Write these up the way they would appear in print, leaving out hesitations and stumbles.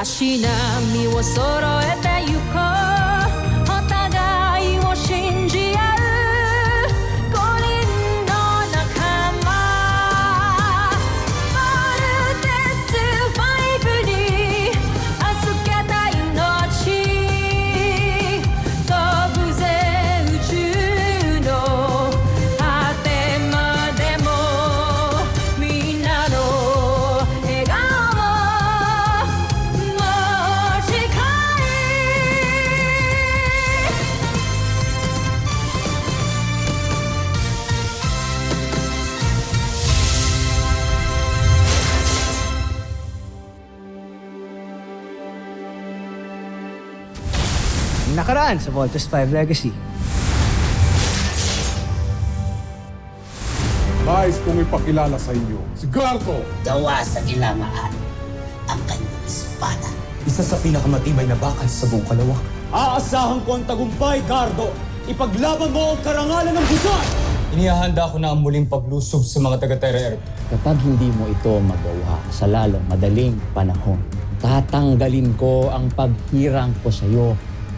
足並みを揃えてゆこうお互いを信じ合う5人の仲間ボルテス5に預けた命飛ぶぜ宇宙の果てまでもみんなの笑顔持ち帰Nakaraan sa Voltes 5 Legacy. Nais kong ipakilala sa inyo si Gardo. Gawa sa ilamaan ang kanyang espada. Isa sa pinakamatibay na bakal sa buong kalawak. Aasahan ko ang tagumpay, Gardo. Ipaglaban mo ang karangalan ng busan! Inihahanda ko na ang muling paglusob sa mga taga-Terra. Kapag hindi mo ito magawa sa lalong madaling panahon, tatanggalin ko ang paghirang ko sa iyo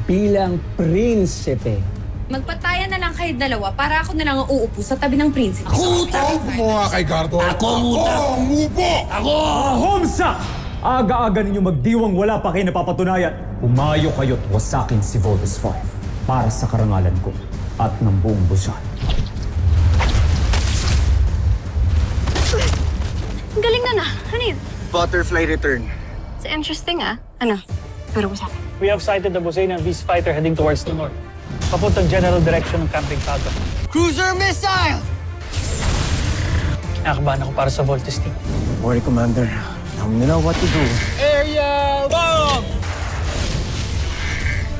bilang prinsipe. Magpatayan na lang kayo dalawa para ako na lang ang uupo sa tabi ng prinsipe. Ako gumawa kay Gardo. Ako ang upo! Homsa! Aga-aga ninyo magdiwang wala pa kayo napapatunayan. Umayo kayo't wasakin si Voltes 5 para sa karangalan ko at ng buong busan. Ang galing na. Ano yun? Butterfly Return. It's interesting Ano? Pero ko sa akin. We have sighted the Bosanian Beast Fighter heading towards the north. Papuntang general direction ng Camping Falcon. Cruiser Missile! Nakakabahan ako para sa Voltes team. Don't worry, Commander. Now we know what to do. Aerial bomb!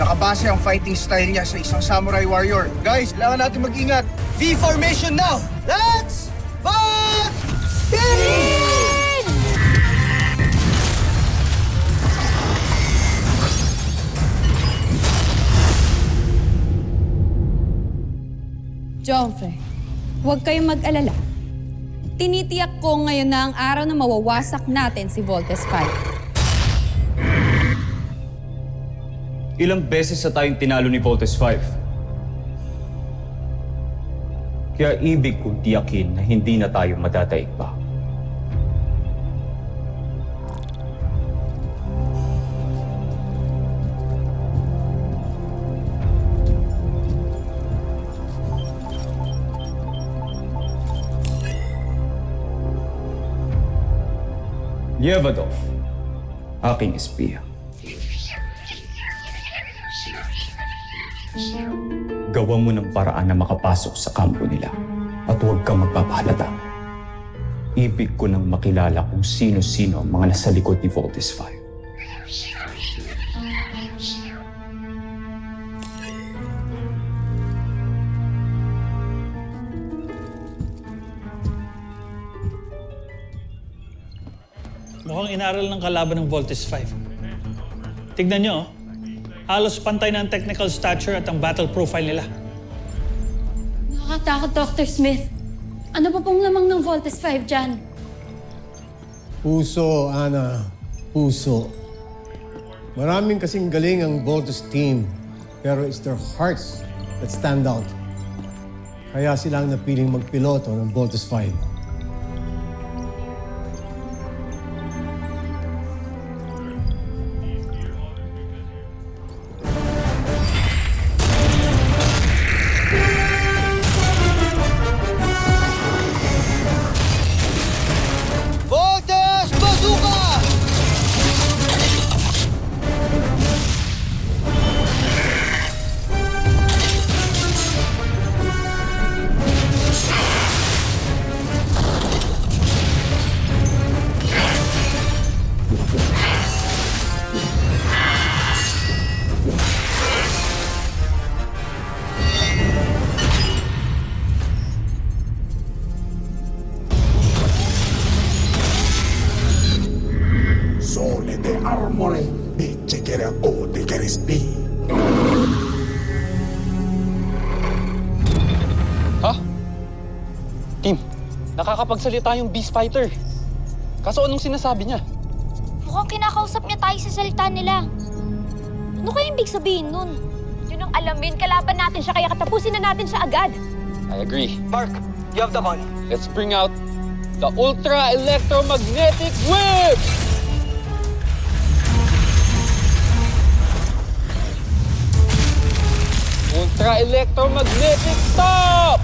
Nakabase ang fighting style niya sa isang samurai warrior. Guys, kailangan natin mag-ingat. V-formation now! Let's fight! Joffrey, huwag kayong mag-alala. Tinitiyak ko ngayon na ang araw na mawawasak natin si Voltes 5. Ilang beses na tayong tinalo ni Voltes 5. Kaya ibig kong tiyakin na hindi na tayo madadaig pa. Yevadov, aking espiya. Gawa mo ng paraan na makapasok sa kampo nila at huwag kang magpapahalata. Ibig ko nang makilala kung sino-sino ang mga nasa likod ni Voltes 5. Mukhang inaral ng kalaban ng Voltes 5. Tignan nyo, halos pantay na ang technical stature at ang battle profile nila. Nakakatakot, Dr. Smith. Ano pa pong lamang ng Voltes 5 dyan? Puso, Ana. Puso. Maraming kasing galing ang Voltes team, pero it's their hearts that stand out. Kaya sila ang napiling magpiloto ng Voltes 5. Voltes Bazooka! Solide armore, dice che era o di che respi. Team, nakakapagsalita yung Beast Fighter. Kaso anong sinasabi niya? Mukhang kinakausap niya tayo sa salita nila. Ano kaya ibig sabihin nun? Yun ang alamin, kalaban natin siya kaya katapusin na natin siya agad. I agree. Mark, you have the call. Let's bring out the Ultra Electromagnetic Whip! Ultra Electromagnetic Stop!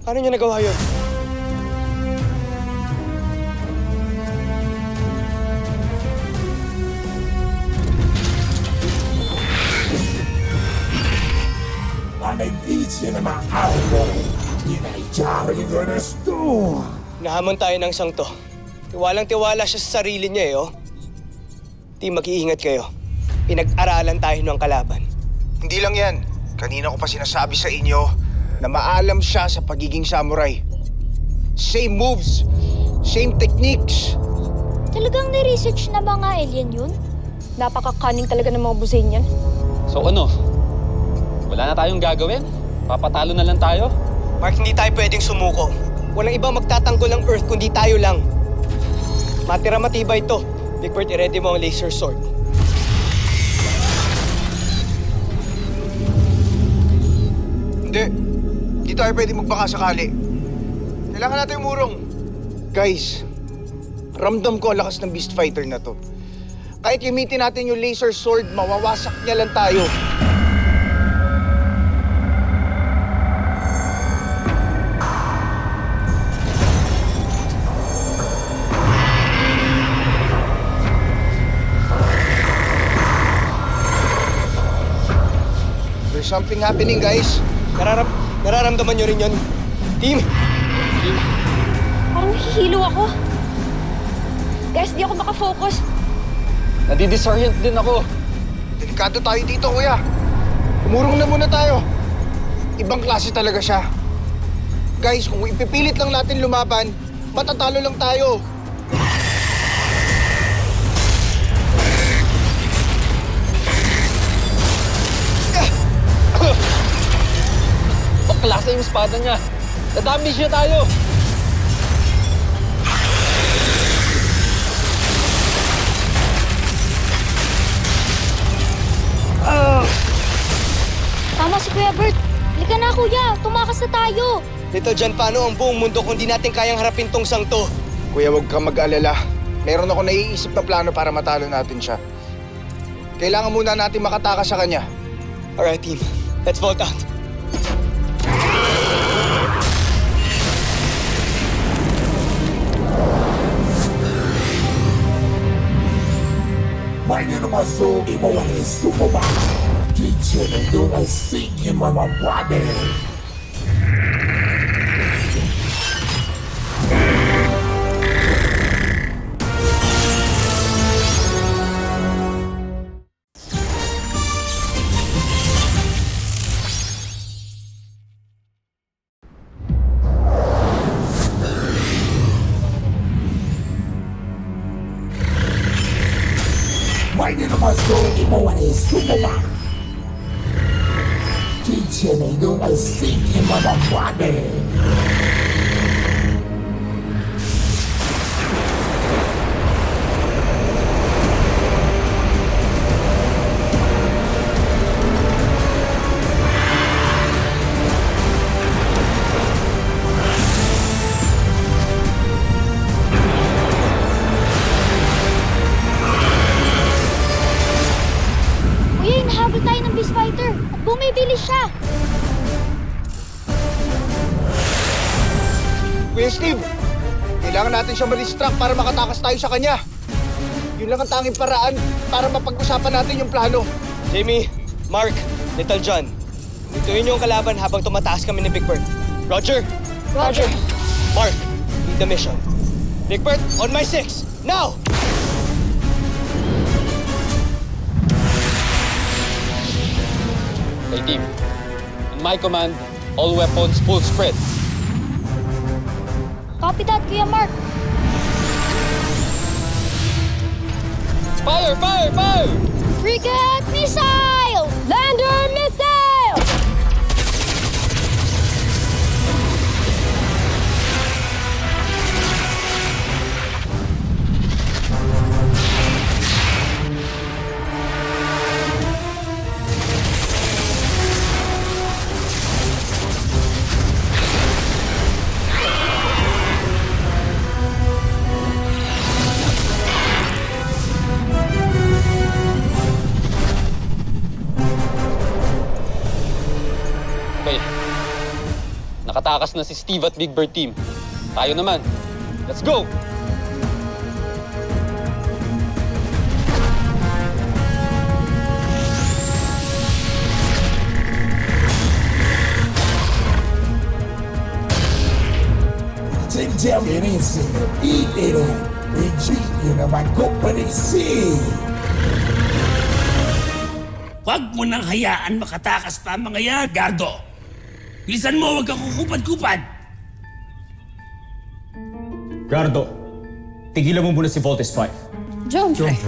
Paano niya nagawa yun? Maledizione ma armore. Dinaichari del resto. Nahamon tayo ng sangto. Tiwalang-tiwala siya sa sarili niya eh, oh. Di mag-iingat kayo. Pinag-aralan tayo ng kalaban. Hindi lang yan. Kanina ko pa sinasabi sa inyo na maalam siya sa pagiging samurai. Same moves, same techniques. Talagang ni-research na ba nga alien yun? Napaka-cunning talaga ng mga buzain yan. So ano? Wala na tayong gagawin? Papatalo na lang tayo? Mark, hindi tayo pwedeng sumuko. Walang ibang magtatanggol ng Earth kundi tayo lang. Matira matibay ito. Big Bird, i-ready mo ang laser sword. Hindi tayo pwede magbaka sakali. Kailangan natin umurong. Guys, ramdam ko ang lakas ng Beast Fighter na to. Kahit gamitin natin yung laser sword, mawawasak niya lang tayo. There's something happening, guys. Nararamdaman nyo rin yun. Team! Parang nahihilo ako. Guys, di ako makafocus. Nadidisorient din ako. Delikado tayo dito, kuya. Umurong na muna tayo. Ibang klase talaga siya. Guys, kung ipipilit lang natin lumaban, matatalo lang tayo. Klase yung espada niya. Nadamage niya tayo. Tama si Kuya Bert. Halika na, Kuya. Tumakas na tayo. Little John, paano ang buong mundo kung di natin kayang harapin tong sangto? Kuya, huwag kang mag-alala. Meron ako naiisip na plano para matalo natin siya. Kailangan muna natin makatakas sa kanya. Alright, team. Let's vote out. Meine Nummer so, imo ang istumo ba? Teacher na doon ay sige mga brother. Meine Nummer so, imo ang istumo ba? Teacher na doon ay sige mga brother. Kuya, hinahabol tayo ng Beast Fighter at bumibilis siya. Kuya Steve, kailangan natin siya ma-distract para makatakas tayo sa kanya. Yun lang ang tanging paraan para mapag-usapan natin yung plano. Jamie, Mark, Little John, ituin niyo ang kalaban habang tumataas kami ni Big Bird. Roger! Roger. Mark, lead the mission. Rigbert, on my 6. Now! Okay, team. In my command, all weapons full spread. Copy that, Kuya Mark. Fire! Fire! Fire! Frigate missile! Lander missile! Okay. Nakatakas na si Steve at Big Bird team. Tayo naman. Let's go! Tell me it ain't seen it. Eat it up. Retreat, you know, my company see. Huwag mo nang hayaan makatakas pa ang mga yan, Gardo. Bilisan mo, huwag kang kukupad-kupad. Gardo, tigilan mo muna si Voltes 5. Jomfrey.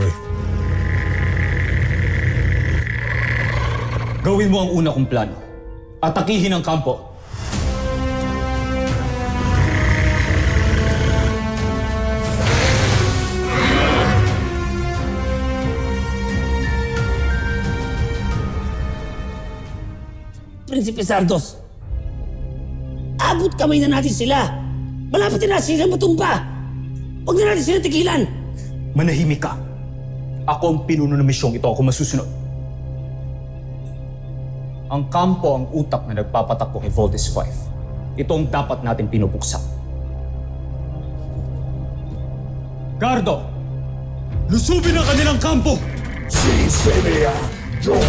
Gawin mo ang una kong plano. Atakihin ang kampo. Prinsipe Sardos, abot kamay na natin sila. Malapit na sila matumba. Huwag na natin sila tigilan. Manahimik ka. Ako ang pinuno ng misyong ito. Ako masusunod. Ang kampo ang utak na nagpapatakbo kay Voltes 5. Ito ang dapat natin pinupuksa. Gardo! Lusubin ang kanilang kampo! Si Celia, Joe.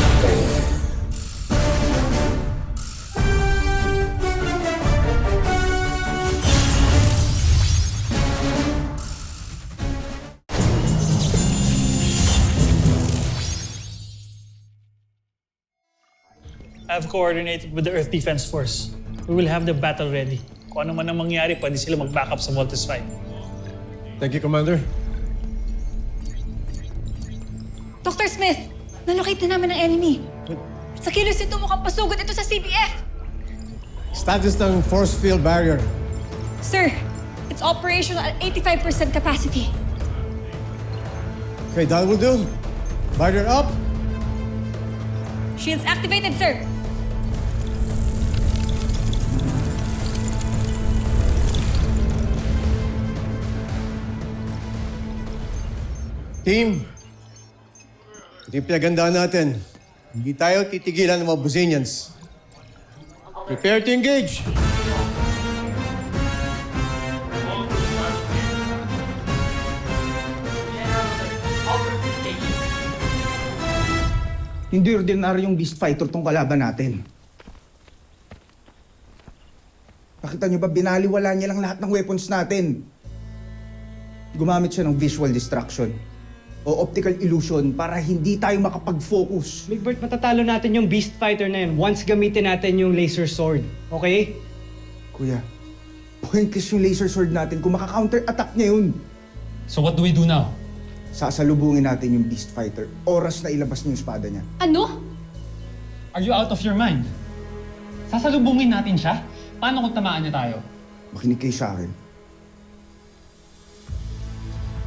I've coordinated with the Earth Defense Force. We will have the battle ready. Kung ano man ang mangyari, pwede sila mag-backup sa Voltes 5. Thank you, Commander. Dr. Smith, nalocate na namin ang enemy. Sa kilos ito mukhang pasugod ito sa CBF. Status ng force field barrier. Sir, it's operational at 85% capacity. Okay, that will do. Barrier up. Shields activated, sir. Team, ito yung pinagandaan natin. Hindi tayo titigilan ng mga Buzanians. Prepare to engage. Hindi ordinaryong beast fighter tong kalaban natin. Nakita niyo ba, binaliwala niya lang lahat ng weapons natin. Gumamit siya ng visual distraction o optical illusion para hindi tayo makapag-focus. Big Bird, matatalo natin yung beast fighter na yun once gamitin natin yung laser sword. Okay? Kuya, pointless yung laser sword natin kung maka-counter-attack niya yun. So what do we do now? Sasalubungin natin yung beast fighter. Oras na ilabas niya yung espada niya. Ano? Are you out of your mind? Sasalubungin natin siya? Paano kung tamaan niya tayo? Makinig kayo sa akin.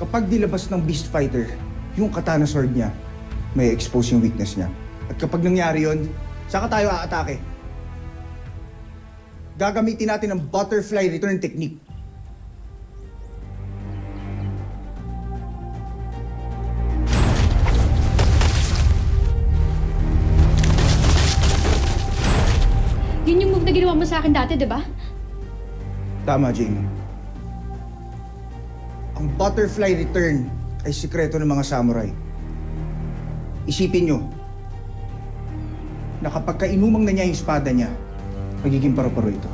Kapag nilabas ng beast fighter, yung katana sword niya, may expose yung weakness niya. At kapag nangyari yun, saka tayo aatake. Gagamitin natin ang butterfly return technique. Yun yung move na ginawa mo sa akin dati, di ba? Tama, Jamie. Ang butterfly return ay sikreto ng mga samurai. Isipin nyo, na kapag kainumang na niya yung espada niya, magiging paru-paro ito.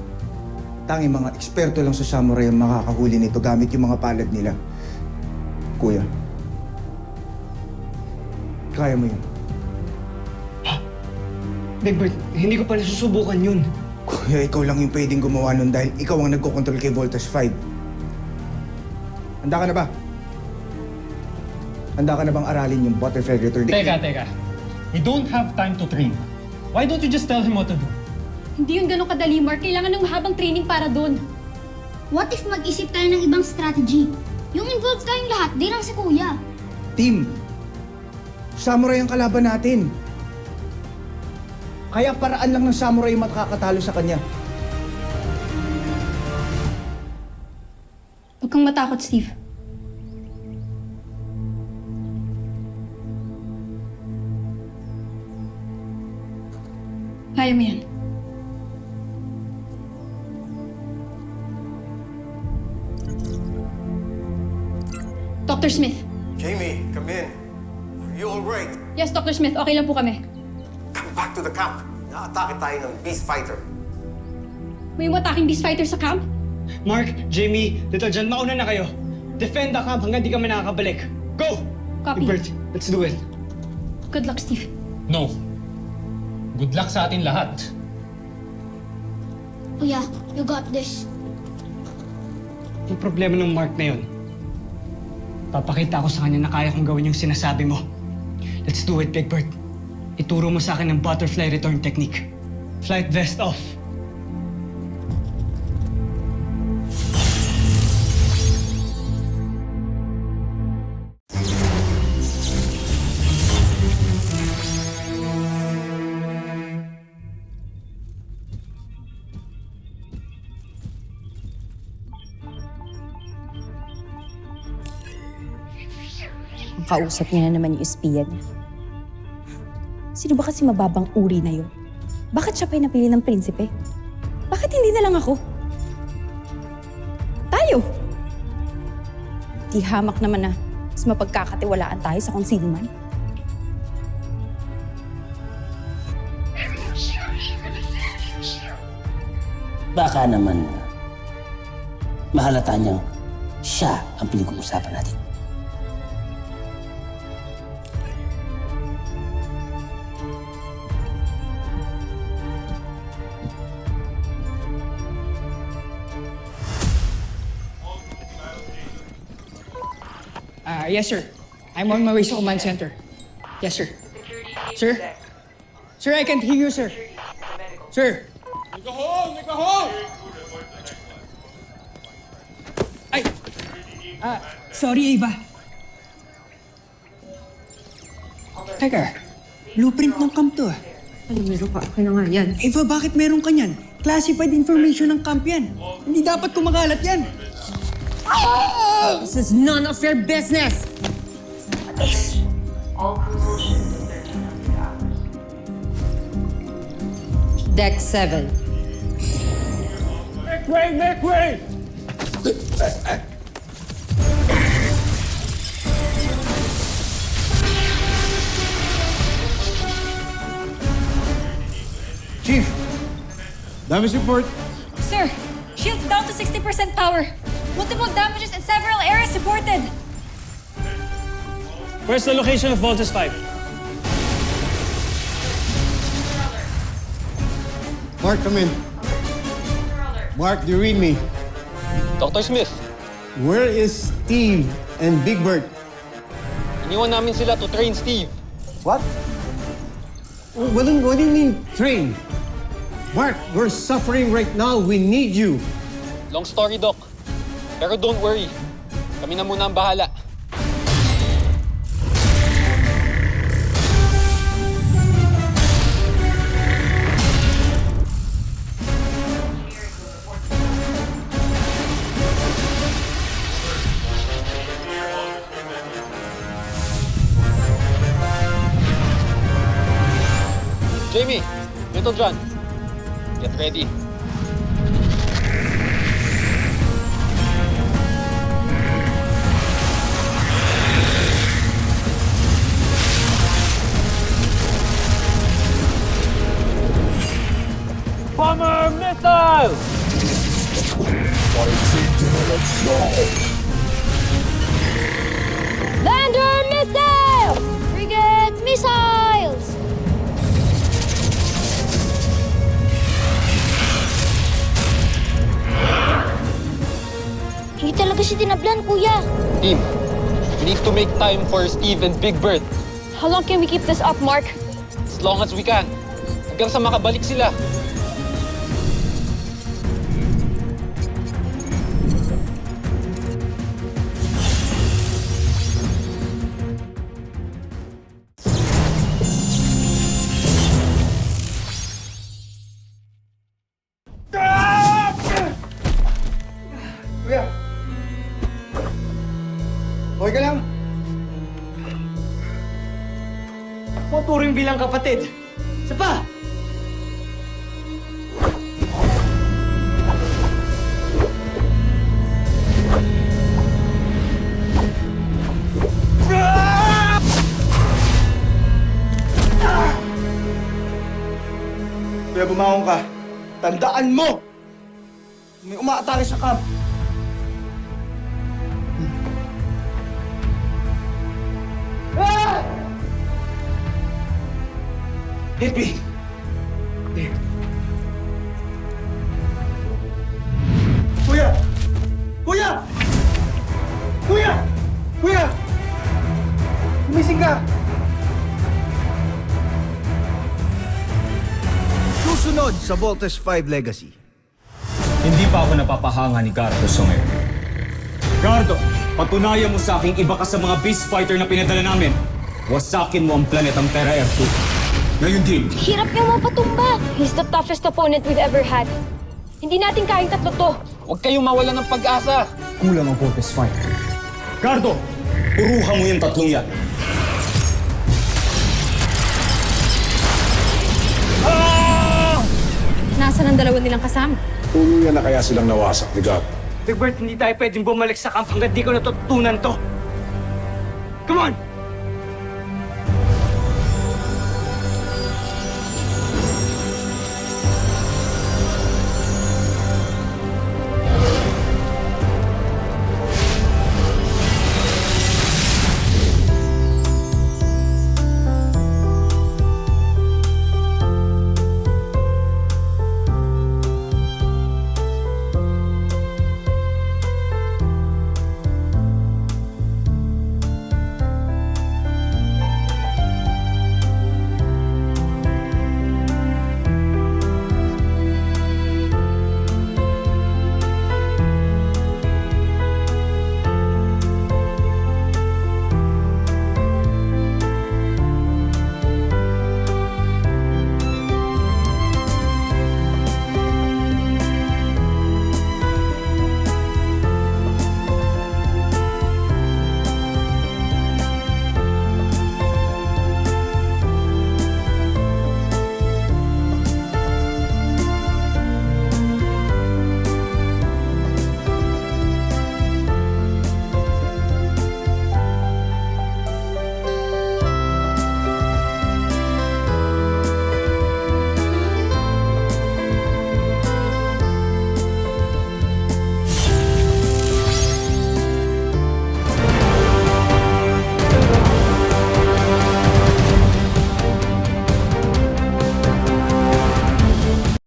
Tanging mga eksperto lang sa samurai ang makakahuli nito gamit yung mga palad nila. Kuya, kaya mo yun. Big Bird, hindi ko pa nasusubukan yun. Kuya, ikaw lang yung pwedeng gumawa nun dahil ikaw ang nagkocontrol kay Voltage 5. Handa ka na ba? Handa ka na bang aralin yung butterfly return? Teka. We don't have time to train. Why don't you just tell him what to do? Hindi yun ganun kadali, Mark. Kailangan ng mahabang training para doon. What if mag-isip tayo ng ibang strategy? Yung involved tayong lahat, di lang si Kuya. Team, samurai ang kalaban natin. Kaya paraan lang ng samurai makakatalo sa kanya. Huwag kang matakot, Steve. Kaya mo yan. Dr. Smith. Jamie, come in. Are you all right? Yes, Dr. Smith. Okay lang po kami. Come back to the camp. Naatake tayo ng beast fighter. May umataking beast fighter sa camp? Mark, Jamie, Little John, mauna na kayo. Defend the camp hanggang di kami nakakabalik. Go! Copy. Big Bird, let's do it. Good luck, Steve. No. Good luck sa atin lahat. Kuya, you got this. Yung problema ng Mark na yun, papakita ko sa kanya na kaya kong gawin yung sinasabi mo. Let's do it, Big Bird. Ituro mo sa akin ang butterfly return technique. Flight vest off. Ang kausap niya na naman yung espiya niya. Sino ba kasi mababang uri na yun? Bakit siya pa yung napili ng prinsipe? Bakit hindi na lang ako? Tayo! Di hamak naman na mas mapagkakatiwalaan tayo sa kung sino man. Baka naman mahalata niyang siya ang pinag-uusapan natin. Yes, sir. I'm on my way sa command center. Yes, sir. Sir? Sir, I can't hear you, sir. Sir? Ay! Sorry, Ava. Teka, blueprint ng camp to. Ano, meron ka? Akin na nga yan. Ava, bakit meron ka niyan? Classified information ng camp yan. Hindi dapat kumakalat yan. This is none of your business! Deck 7. Make way! Chief, damage report. Sir, shield's down to 60% power. Multiple damages in several areas reported. Where's the location of Voltus 5? Mark, come in. Mark, do you read me? Dr. Smith, Where is Steve and Big Bird? iniwan namin sila to train Steve. What? What do you mean, train? Mark, we're suffering right now. We need you. Long story, Doc. Pero don't worry. Kami na muna ang bahala. Jamie, Little John, get ready. Bomber missile! Lander missile! Frigate missiles! Hindi talaga siya tinablan, kuya. Team, we need to make time for Steve and Big Bird. How long can we keep this up, Mark? As long as we can. Hanggang sa makabalik sila. Kuya! Okay ka lang? Maturing bilang kapatid. Isa pa! Kuya, bumangon ka. Tandaan mo! May umaatake sa camp. Hit me! There. Kuya! Kuya! Kuya! Kuya! Gumising ka! Susunod sa Voltes 5 Legacy. Hindi pa ako napapahanga ni Gardo sa ngayon. Gardo, patunayan mo sa akin iba ka sa mga beast fighter na pinadala namin. Wasakin mo ang planetang Terra Air 2. Ngayon din. Hirap niya mapatumba. He's the toughest opponent we've ever had. Hindi natin kayang tatlo to. Huwag kayong mawala ng pag-asa. Kulang ang Voltes 5. Gardo, puruhan mo yung tatlong yan. Nasaan ang dalawa nilang kasama? Tuluyan na kaya silang nawasak ni God. Big Bird, hindi tayo pwedeng bumalik sa camp hanggang di ko natutunan to. Come on!